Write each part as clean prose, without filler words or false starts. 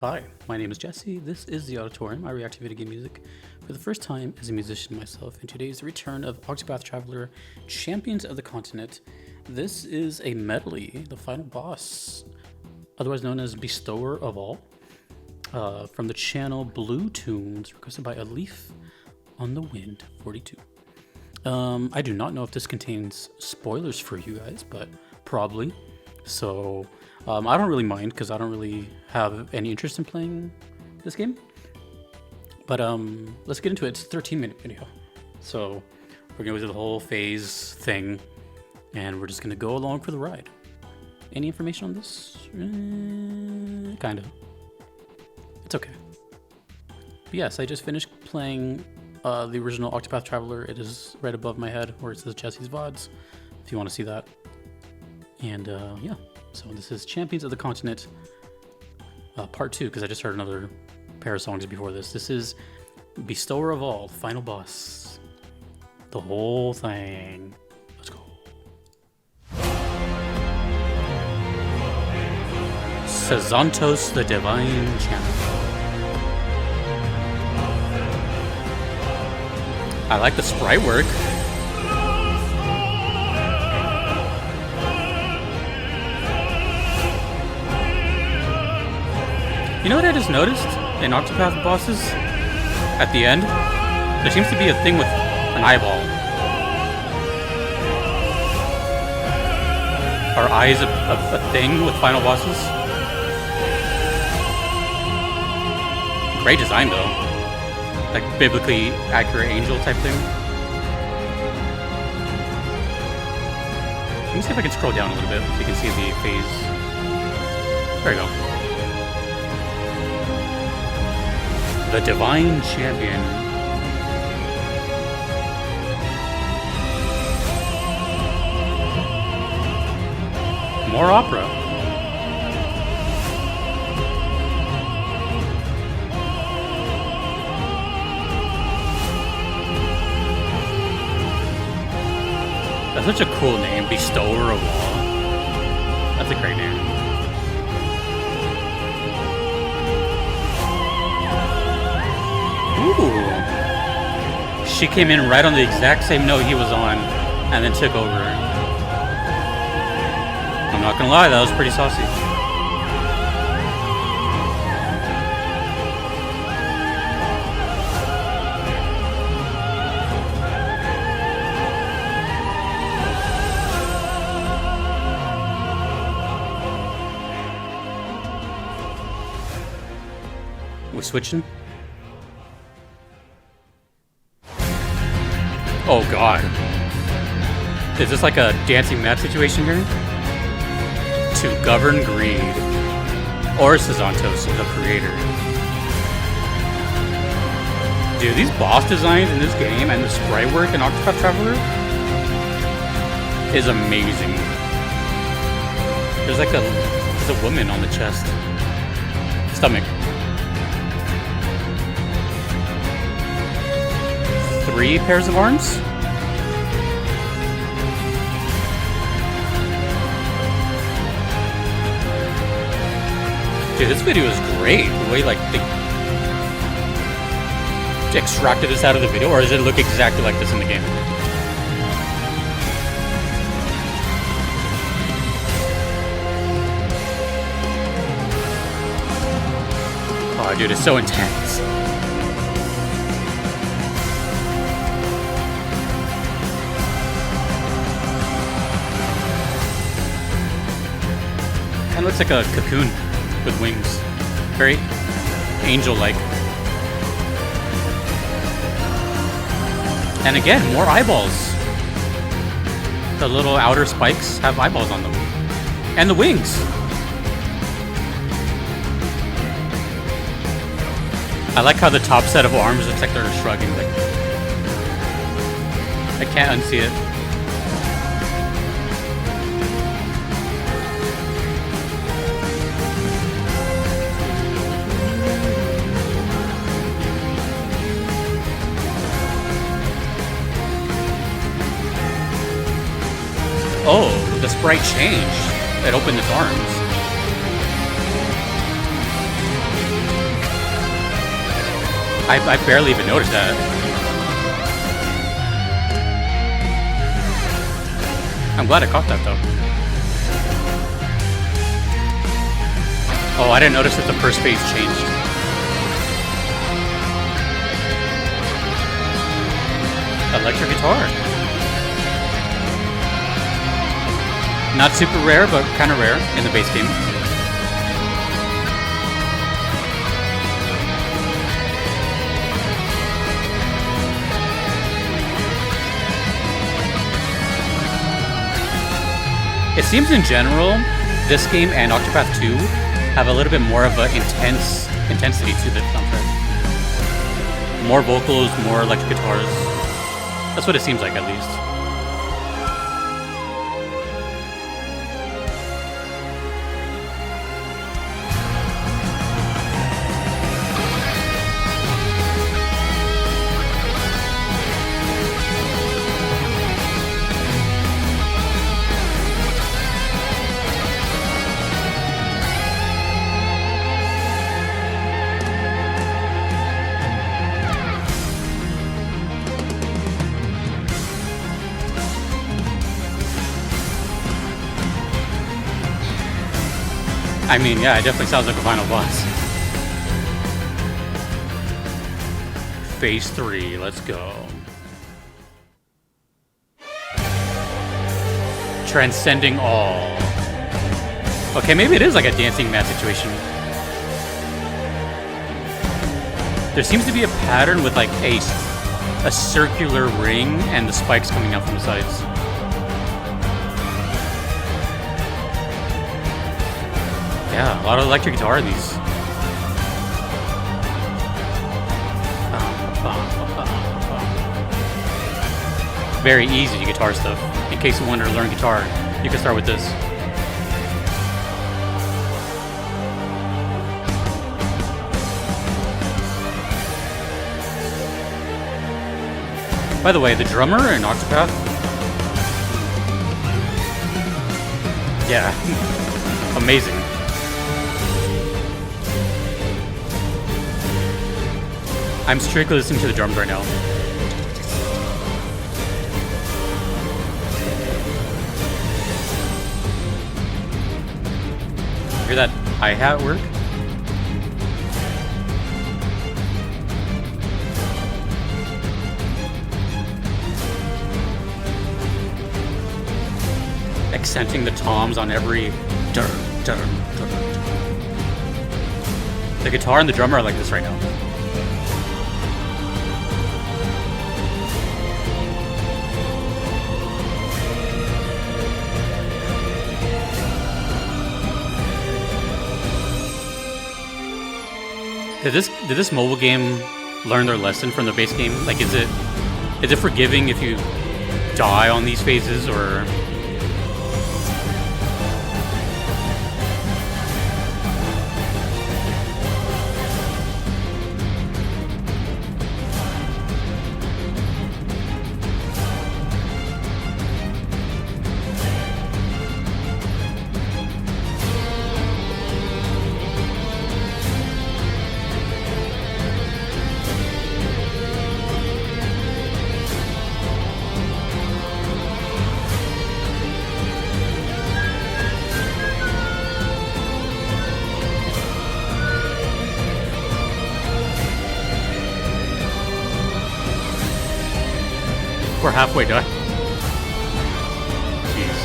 Hi, my name is Jesse. This is The Auditorium. I react to video game music for the first time as a musician myself, and today is the return of Octopath Traveler Champions of the Continent. This is a medley, the final boss, otherwise known as Bestower of All, from the channel Blue Tunes, requested by A Leaf on the Wind 42. I do not know if this contains spoilers for you guys, but probably. So I don't really mind because I don't really have any interest in playing this game. But let's get into it. It's a 13-minute video. So we're going to do the whole phase thing, and we're just going to go along for the ride. Any information on this? Kind of. It's okay. But yes, I just finished playing the original Octopath Traveler. It is right above my head where it says Jesse's VODs, if you want to see that. And yeah, so this is Champions of the Continent part 2, because I just heard another pair of songs before this. This is Bestower of All, final boss. The whole thing. Let's go. Sazantos, the Divine Champion. I like the sprite work. You know what I just noticed in Octopath bosses? At the end, there seems to be a thing with an eyeball. Are eyes a thing with final bosses? Great design though. Like biblically accurate angel type thing. Let me see if I can scroll down a little bit so you can see the phase. There we go. The Divine Champion. More opera. That's such a cool name, Bestower of All. That's a great name. Ooh. She came in right on the exact same note he was on and then took over. I'm not gonna lie, that was pretty saucy. We switching? Oh god. Is this like a dancing mat situation here? To govern greed. Or Sazantos, the creator. Dude, these boss designs in this game and the sprite work in Octopath Traveler is amazing. There's a woman on the chest. Stomach. 3 pairs of arms? Dude, this video is great. The way, like, they extracted this out of the video, or does it look exactly like this in the game? Oh, dude, it's so intense. Kind of looks like a cocoon with wings. Very angel-like. And again, more eyeballs. The little outer spikes have eyeballs on them. And the wings. I like how the top set of arms looks like they're shrugging. Like, I can't unsee it. Oh, the sprite changed. It opened its arms. I barely even noticed that. I'm glad I caught that though. Oh, I didn't notice that the first phase changed. Electric guitar. Not super rare, but kind of rare in the base game. It seems in general, this game and Octopath 2 have a little bit more of an intensity to the soundtrack. More vocals, more electric guitars. That's what it seems like, at least. I mean, yeah, it definitely sounds like a final boss. Phase 3, let's go. Transcending all. Okay, maybe it is like a dancing man situation. There seems to be a pattern with like a circular ring and the spikes coming out from the sides. Yeah, a lot of electric guitar in these. Very easy guitar stuff. In case you want to learn guitar, you can start with this. By the way, the drummer in Octopath, yeah, amazing. I'm strictly listening to the drums right now. Hear that hi-hat work? Accenting the toms on every dun, dun, dun. The guitar and the drummer are like this right now. Did this mobile game learn their lesson from the base game? Like, is it forgiving if you die on these phases, or? We're halfway done. Jeez.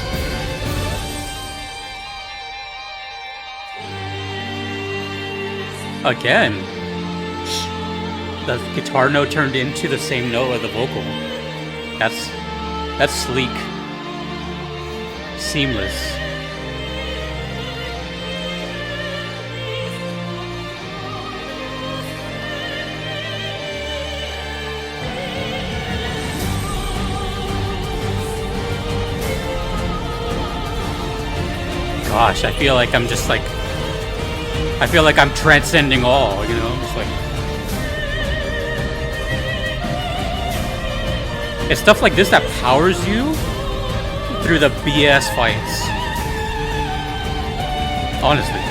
Again, the guitar note turned into the same note of the vocal. That's sleek. Seamless. Gosh, I feel like I'm just like, I feel like I'm transcending all, you know, just like. It's stuff like this that powers you through the BS fights. Honestly.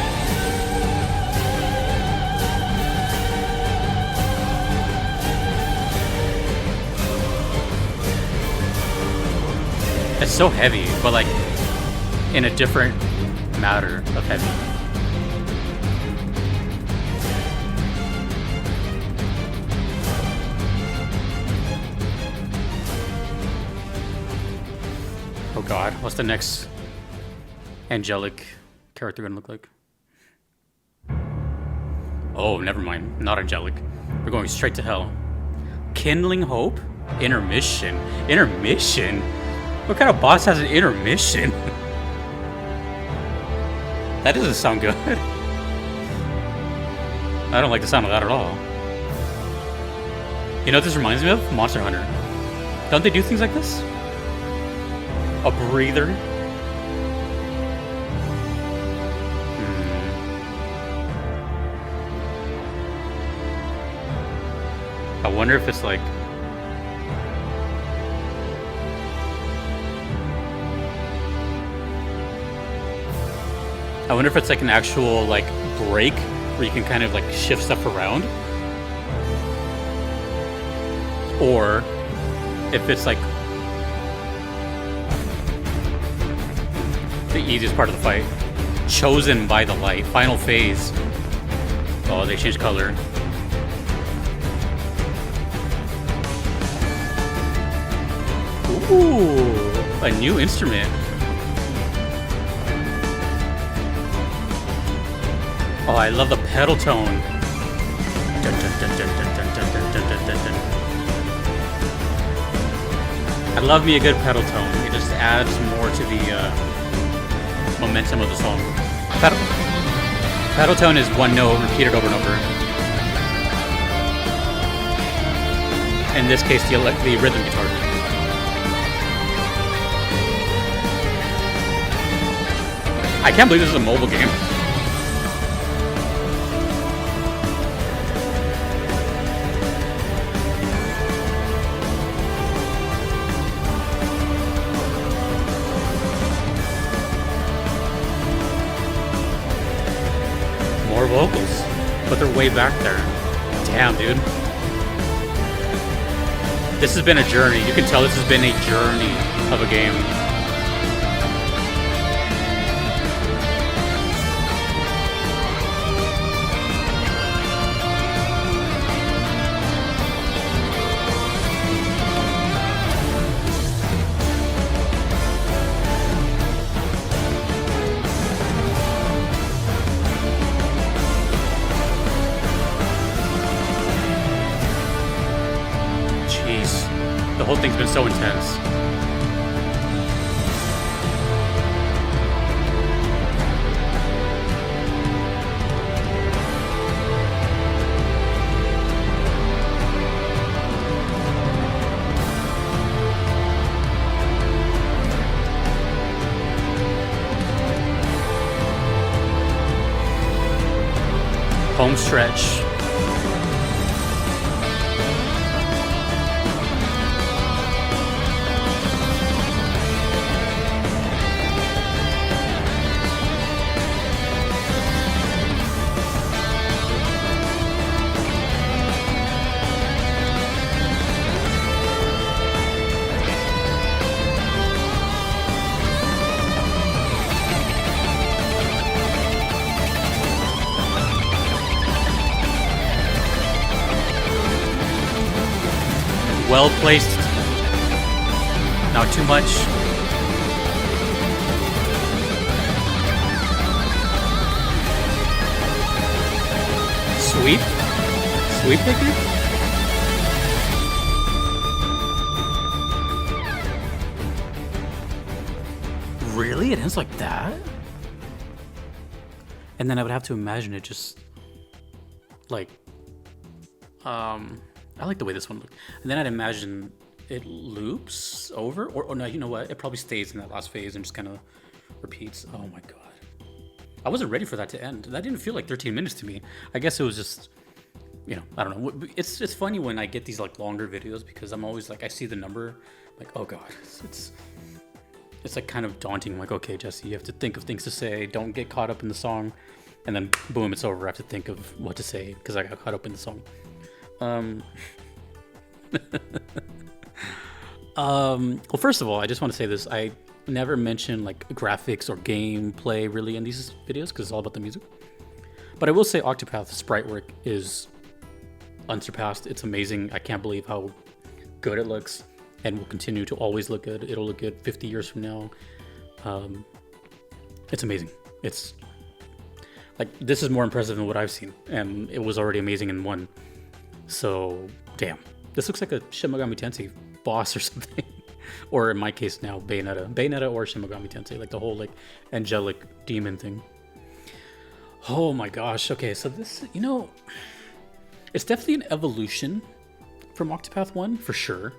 It's so heavy, but like in a different matter of heavy. Oh god, what's the next angelic character gonna look like? Oh, never mind. Not angelic. We're going straight to hell. Kindling Hope? Intermission. Intermission? What kind of boss has an intermission? That doesn't sound good. I don't like the sound of that at all. You know what this reminds me of? Monster Hunter. Don't they do things like this? A breather? I wonder if it's like... I wonder if it's like an actual like break where you can kind of like shift stuff around. Or if it's like the easiest part of the fight. Chosen by the light. Final phase. Oh, they changed color. Ooh, a new instrument. Oh, I love the pedal tone. Dun, dun, dun, dun, dun, dun, dun, dun, dun, dun, dun. I love me a good pedal tone. It just adds more to the momentum of the song. Pedal tone is one note repeated over and over. In this case, the rhythm guitar. I can't believe this is a mobile game. More vocals, but they're way back there. Damn, dude. This has been a journey. You can tell this has been a journey of a game. The whole thing's been so intense. Home stretch. Well placed. Not too much. Sweep? Sweep picker? Really? It ends like that? And then I would have to imagine it just like I like the way this one looked. And then I'd imagine it loops over, or no, you know what? It probably stays in that last phase and just kind of repeats. Oh my god. I wasn't ready for that to end. That didn't feel like 13 minutes to me. I guess it was just, you know, I don't know. It's funny when I get these like longer videos because I'm always like, I see the number, like, oh god. It's like kind of daunting. I'm like, okay, Jesse, you have to think of things to say. Don't get caught up in the song. And then boom, it's over. I have to think of what to say because I got caught up in the song. Well, first of all, I just want to say this. I never mention like graphics or gameplay really in these videos because it's all about the music. But I will say Octopath sprite work is unsurpassed. It's amazing. I can't believe how good it looks and will continue to always look good. It'll look good 50 years from now. It's amazing. It's like, this is more impressive than what I've seen, and it was already amazing in 1. So, damn. This looks like a Shin Megami Tensei boss or something. Or in my case now, Bayonetta or Shin Megami Tensei, like the whole like angelic demon thing. Oh my gosh. Okay, so this, it's definitely an evolution from Octopath 1 for sure.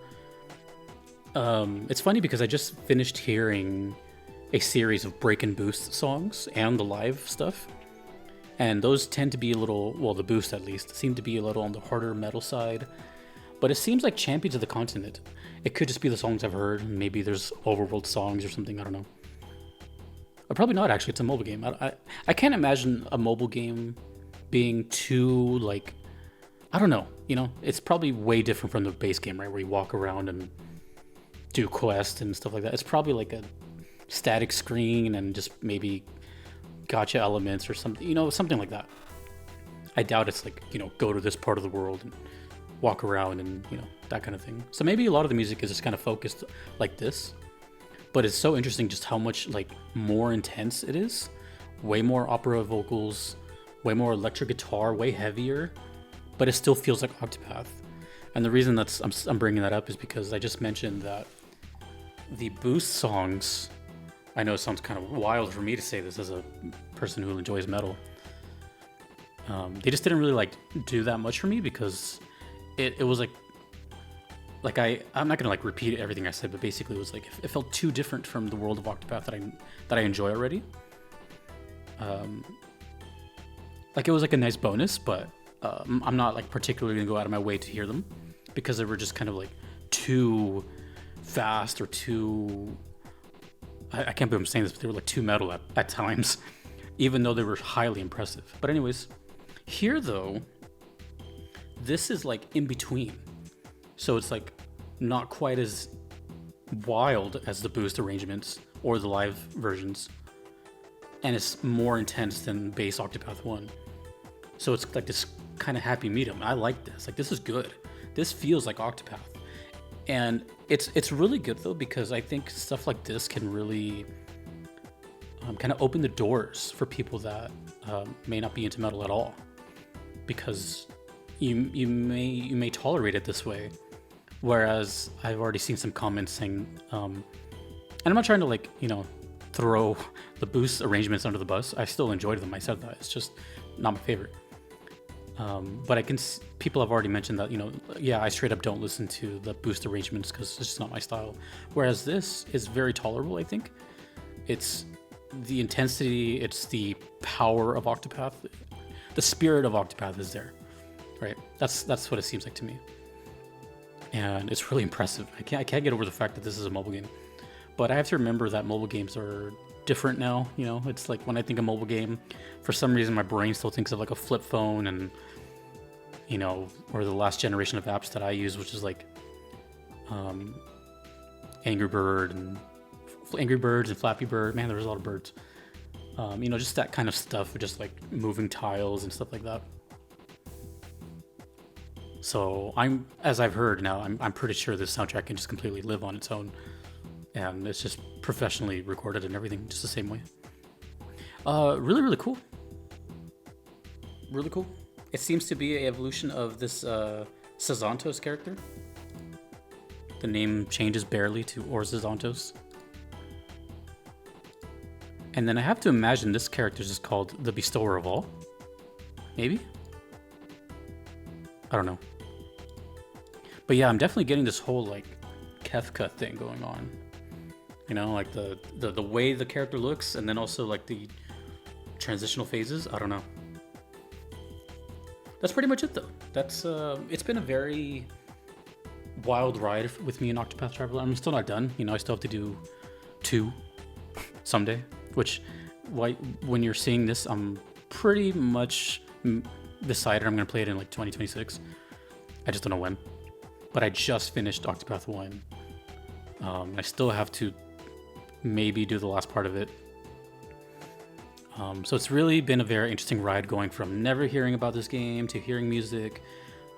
It's funny because I just finished hearing a series of break and boost songs and the live stuff. And those tend to be a little, well, the boost at least, seem to be a little on the harder metal side. But it seems like Champions of the Continent. It could just be the songs I've heard. Maybe there's overworld songs or something, I don't know. Or probably not, actually. It's a mobile game. I can't imagine a mobile game being too, like, I don't know. It's probably way different from the base game, right? Where you walk around and do quests and stuff like that. It's probably like a static screen and just maybe gacha elements or something, something like that. I doubt it's like, go to this part of the world and walk around and, that kind of thing. So maybe a lot of the music is just kind of focused like this. But it's so interesting just how much like more intense it is. Way more opera vocals, way more electric guitar, way heavier, but it still feels like Octopath. And the reason I'm bringing that up is because I just mentioned that the boost songs, I know it sounds kind of wild for me to say this as a person who enjoys metal. They just didn't really like do that much for me because it was like I'm not gonna like repeat everything I said, but basically it was like it felt too different from the world of Octopath that I enjoy already. Like it was like a nice bonus, but I'm not like particularly gonna go out of my way to hear them because they were just kind of like too fast or too. I can't believe I'm saying this, but they were like too metal at times, even though they were highly impressive. But anyways, here though, this is like in between. So it's like not quite as wild as the boost arrangements or the live versions. And it's more intense than base Octopath 1. So it's like this kind of happy medium. I like this. Like this is good. This feels like Octopath. And it's really good though, because I think stuff like this can really kind of open the doors for people that may not be into metal at all, because you may tolerate it this way. Whereas I've already seen some comments saying, and I'm not trying to like throw the boost arrangements under the bus. I still enjoyed them. I said that it's just not my favorite. But people have already mentioned that, yeah, I straight up don't listen to the boost arrangements because it's just not my style. Whereas this is very tolerable, I think. It's the intensity, it's the power of Octopath. The spirit of Octopath is there, right? That's what it seems like to me. And it's really impressive. I can't get over the fact that this is a mobile game. But I have to remember that mobile games are different now. It's like when I think of mobile game, for some reason my brain still thinks of like a flip phone and or the last generation of apps that I use, which is like Angry Birds and Flappy Bird. Man, there's a lot of birds. Just that kind of stuff, just like moving tiles and stuff like that. So as I've heard now, I'm pretty sure this soundtrack can just completely live on its own. And it's just professionally recorded and everything, just the same way. Really, really cool. Really cool. It seems to be an evolution of this Sazantos character. The name changes barely to Orzazantos. And then I have to imagine this character is just called the Bestower of All. Maybe? I don't know. But yeah, I'm definitely getting this whole like Kefka thing going on. Like the way the character looks, and then also like the transitional phases. I don't know. That's pretty much it though. That's it's been a very wild ride with me in Octopath Traveler. I'm still not done. I still have to do 2 someday. Which, when you're seeing this, I'm pretty much decided I'm gonna play it in like 2026. I just don't know when. But I just finished Octopath 1. I still have to maybe do the last part of it. So it's really been a very interesting ride, going from never hearing about this game to hearing music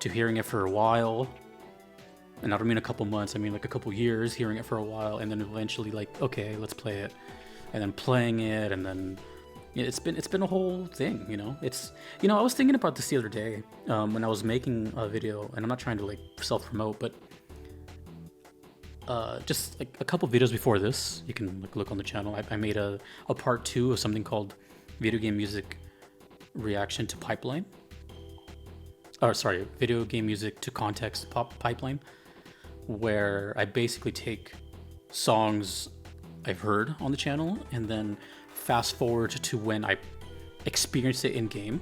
to hearing it for a while. And I don't mean a couple months, I mean like a couple years, hearing it for a while, and then eventually like, okay, let's play it, and then playing it, and then it's been a whole thing, you know. It's, you know, I was thinking about this the other day when I was making a video, and I'm not trying to like self-promote, but just like a couple videos before this, you can like look on the channel. I made a part 2 of something called video game music reaction to pipeline. Or sorry, video game music to context pipeline, where I basically take songs I've heard on the channel and then fast forward to when I experienced it in game.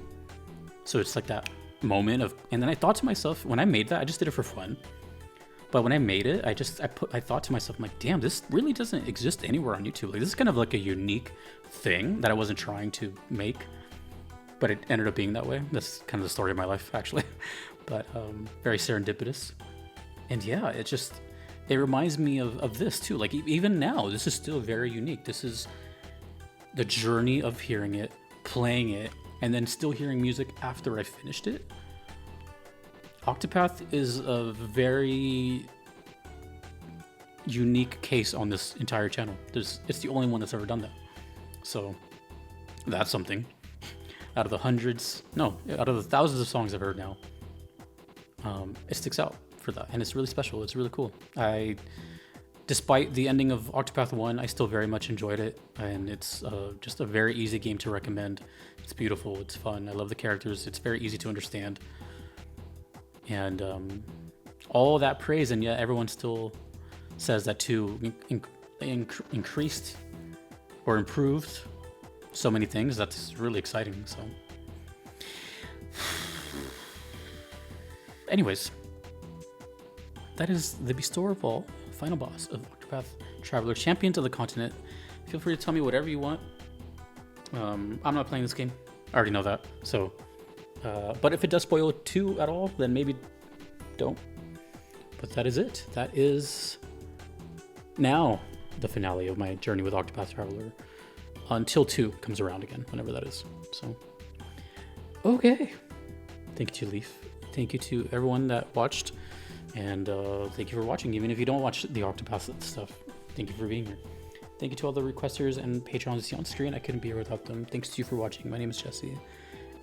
So it's like that moment of, and then I thought to myself, when I made that, I just did it for fun. But when I made it, I thought to myself, I'm like, damn, this really doesn't exist anywhere on YouTube. Like, this is kind of like a unique thing that I wasn't trying to make, but it ended up being that way. That's kind of the story of my life, actually. But very serendipitous. And yeah, it reminds me of this too. Like, even now, this is still very unique. This is the journey of hearing it, playing it, and then still hearing music after I finished it. Octopath is a very unique case on this entire channel. It's the only one that's ever done that. So that's something. Out of the thousands of songs I've heard now, it sticks out for that, and it's really special. It's really cool. Despite the ending of Octopath 1, I still very much enjoyed it, and it's just a very easy game to recommend. It's beautiful, it's fun, I love the characters, it's very easy to understand. And all that praise, and yet everyone still says that 2 increased or improved so many things. That's really exciting. So anyways, that is the Bestower Vault, final boss of Octopath Traveler, Champions of the Continent. Feel free to tell me whatever you want. I'm not playing this game, I already know that. So but if it does spoil 2 at all, then maybe don't. But that is it. That is now the finale of my journey with Octopath Traveler, until 2 comes around again, whenever that is. So, okay. Thank you to Leaf. Thank you to everyone that watched. And thank you for watching, even if you don't watch the Octopath stuff. Thank you for being here. Thank you to all the requesters and patrons you see on screen. I couldn't be here without them. Thanks to you for watching. My name is Jesse.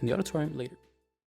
In the auditorium later.